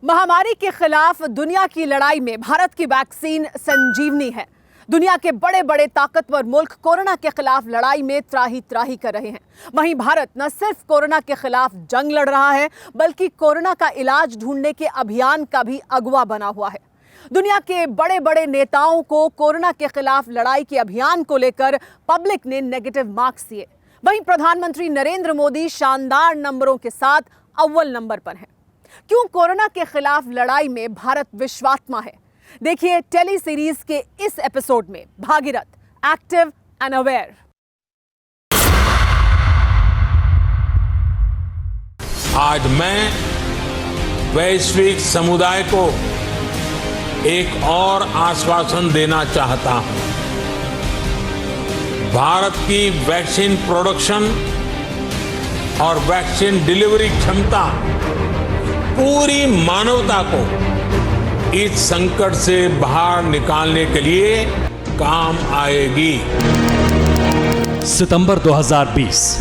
महामारी के खिलाफ दुनिया की लड़ाई में भारत की वैक्सीन संजीवनी है। दुनिया के बड़े बड़े ताकतवर मुल्क कोरोना के खिलाफ लड़ाई में त्राही त्राही कर रहे हैं। वहीं भारत न सिर्फ कोरोना के खिलाफ जंग लड़ रहा है, बल्कि कोरोना का इलाज ढूंढने के अभियान का भी अगुवा बना हुआ है। दुनिया के बड़े बड़े नेताओं को कोरोना के खिलाफ लड़ाई के अभियान को लेकर पब्लिक ने नेगेटिव मार्क्स दिए। वहीं प्रधानमंत्री नरेंद्र मोदी शानदार नंबरों के साथ अव्वल नंबर पर हैं। क्यों कोरोना के खिलाफ लड़ाई में भारत विश्वात्मा है? देखिए टेली सीरीज के इस एपिसोड में भागीरथ एक्टिव एंड अवेयर। आज मैं वैश्विक समुदाय को एक और आश्वासन देना चाहता हूं। भारत की वैक्सीन प्रोडक्शन और वैक्सीन डिलीवरी क्षमता पूरी मानवता को इस संकट से बाहर निकालने के लिए काम आएगी। सितंबर 2020।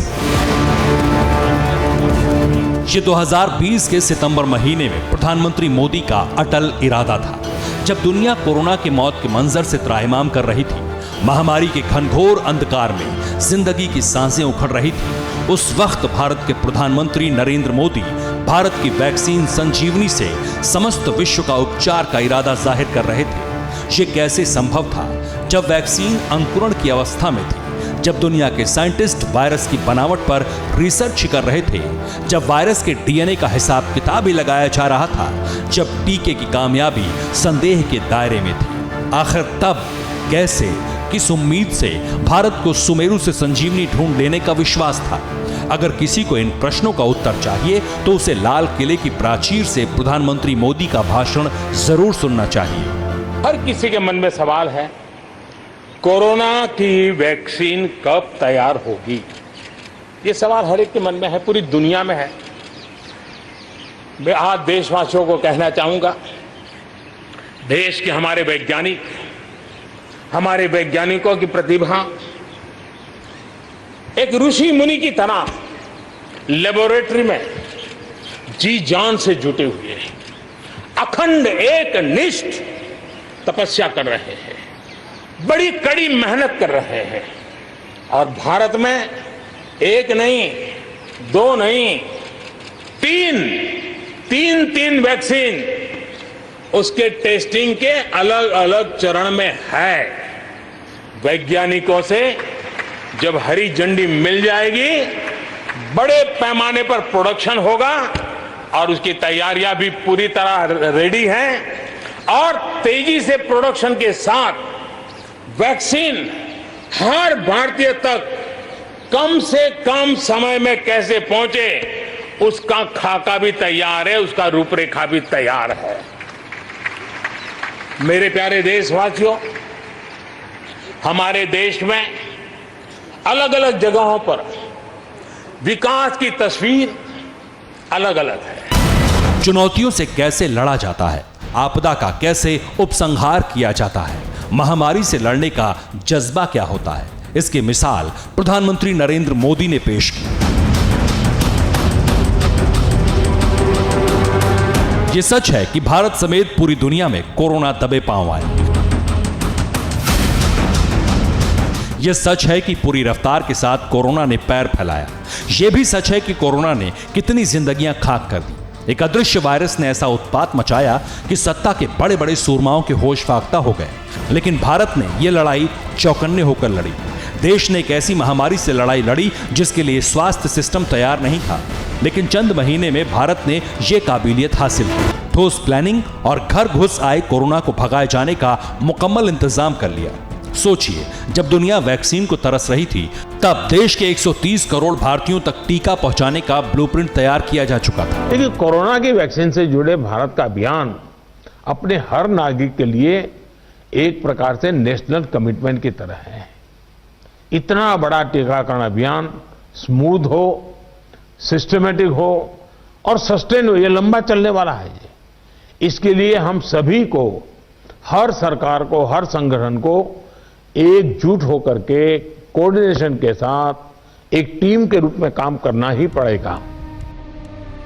ये 2020 के सितंबर महीने में प्रधानमंत्री मोदी का अटल इरादा था। जब दुनिया कोरोना के मौत के मंजर से त्राहिमाम कर रही थी, महामारी के घनघोर अंधकार में जिंदगी की सांसें उखड़ रही थी, उस वक्त भारत के प्रधानमंत्री नरेंद्र मोदी भारत की वैक्सीन संजीवनी से समस्त विश्व का उपचार का इरादा जाहिर कर रहे थे। ये कैसे संभव था जब वैक्सीन अंकुरण की अवस्था में थी, जब दुनिया के साइंटिस्ट वायरस की बनावट पर रिसर्च कर रहे थे, जब वायरस के डीएनए का हिसाब किताब ही लगाया जा रहा था, जब टीके की कामयाबी संदेह के दायरे में थी। आखिर तब कैसे, किस उम्मीद से भारत को सुमेरु से संजीवनी ढूंढ लेने का विश्वास था? अगर किसी को इन प्रश्नों का उत्तर चाहिए तो उसे लाल किले की प्राचीर से प्रधानमंत्री मोदी का भाषण जरूर सुनना चाहिए। हर किसी के मन में सवाल है, कोरोना की वैक्सीन कब तैयार होगी? ये सवाल हर एक के मन में है, पूरी दुनिया में है। मैं आज देशवासियों को कहना चाहूंगा, देश के हमारे वैज्ञानिकों की प्रतिभा एक ऋषि मुनि की तरह लेबोरेटरी में जी जान से जुटे हुए हैं, अखंड एक निष्ठ तपस्या कर रहे हैं, बड़ी कड़ी मेहनत कर रहे हैं। और भारत में एक नहीं, दो नहीं, तीन वैक्सीन उसके टेस्टिंग के अलग अलग चरण में है। वैज्ञानिकों से जब हरी झंडी मिल जाएगी, बड़े पैमाने पर प्रोडक्शन होगा और उसकी तैयारियां भी पूरी तरह रेडी हैं। और तेजी से प्रोडक्शन के साथ वैक्सीन हर भारतीय तक कम से कम समय में कैसे पहुंचे, उसका खाका भी तैयार है, उसका रूपरेखा भी तैयार है। मेरे प्यारे देशवासियों, हमारे देश में अलग अलग जगहों पर विकास की तस्वीर अलग अलग है। चुनौतियों से कैसे लड़ा जाता है, आपदा का कैसे उपसंहार किया जाता है, महामारी से लड़ने का जज्बा क्या होता है, इसकी मिसाल प्रधानमंत्री नरेंद्र मोदी ने पेश की। ये सच है कि भारत समेत पूरी दुनिया में कोरोना दबे पांव आए। यह सच है कि पूरी रफ्तार के साथ कोरोना ने पैर फैलाया। यह भी सच है कि कोरोना ने कितनी जिंदगियां खाक कर दी। एक अदृश्य वायरस ने ऐसा उत्पात मचाया कि सत्ता के बड़े बड़े सूरमाओं के होश फाख्ता हो गए। लेकिन भारत ने यह लड़ाई चौकन्ने होकर लड़ी। देश ने एक ऐसी महामारी से लड़ाई लड़ी जिसके लिए स्वास्थ्य सिस्टम तैयार नहीं था, लेकिन चंद महीने में भारत ने यह काबिलियत हासिल की। ठोस प्लानिंग और घर घुस आए कोरोना को भगाए जाने का मुकम्मल इंतजाम कर लिया। सोचिए, जब दुनिया वैक्सीन को तरस रही थी, तब देश के 130 करोड़ भारतीयों तक टीका पहुंचाने का ब्लूप्रिंट तैयार किया जा चुका था। देखिए, कोरोना की वैक्सीन से जुड़े भारत का अभियान अपने हर नागरिक के लिए एक प्रकार से नेशनल कमिटमेंट की तरह है। इतना बड़ा टीकाकरण अभियान स्मूथ हो, सिस्टमेटिक हो और सस्टेन हो, ये लंबा चलने वाला है। इसके लिए हम सभी को, हर सरकार को, हर संगठन को एकजुट होकर के कोऑर्डिनेशन के साथ एक टीम के रूप में काम करना ही पड़ेगा।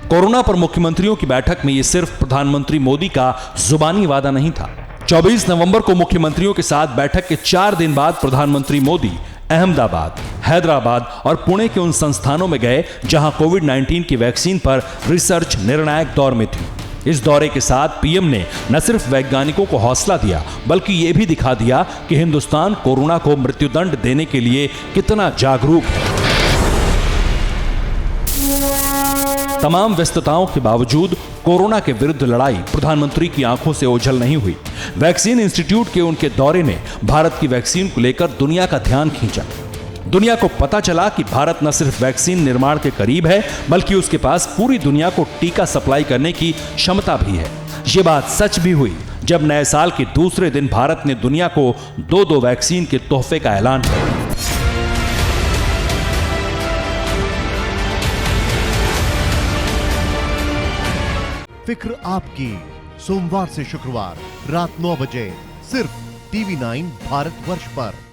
कोरोना पर मुख्यमंत्रियों की बैठक में ये सिर्फ प्रधानमंत्री मोदी का जुबानी वादा नहीं था। 24 नवंबर को मुख्यमंत्रियों के साथ बैठक के 4 दिन बाद प्रधानमंत्री मोदी अहमदाबाद, हैदराबाद और पुणे के उन संस्थानों में गए जहां कोविड-19 की वैक्सीन पर रिसर्च निर्णायक दौर में थी। इस दौरे के साथ पीएम ने न सिर्फ वैज्ञानिकों को हौसला दिया, बल्कि यह भी दिखा दिया कि हिंदुस्तान कोरोना को मृत्युदंड देने के लिए कितना जागरूक है। तमाम व्यस्तताओं के बावजूद कोरोना के विरुद्ध लड़ाई प्रधानमंत्री की आंखों से ओझल नहीं हुई। वैक्सीन इंस्टीट्यूट के उनके दौरे ने भारत की वैक्सीन को लेकर दुनिया का ध्यान खींचा। दुनिया को पता चला कि भारत न सिर्फ वैक्सीन निर्माण के करीब है, बल्कि उसके पास पूरी दुनिया को टीका सप्लाई करने की क्षमता भी है। ये बात सच भी हुई जब नए साल के दूसरे दिन भारत ने दुनिया को 2 वैक्सीन के तोहफे का ऐलान किया। फिक्र आपकी, सोमवार से शुक्रवार रात 9 बजे सिर्फ TV9 भारतवर्ष पर।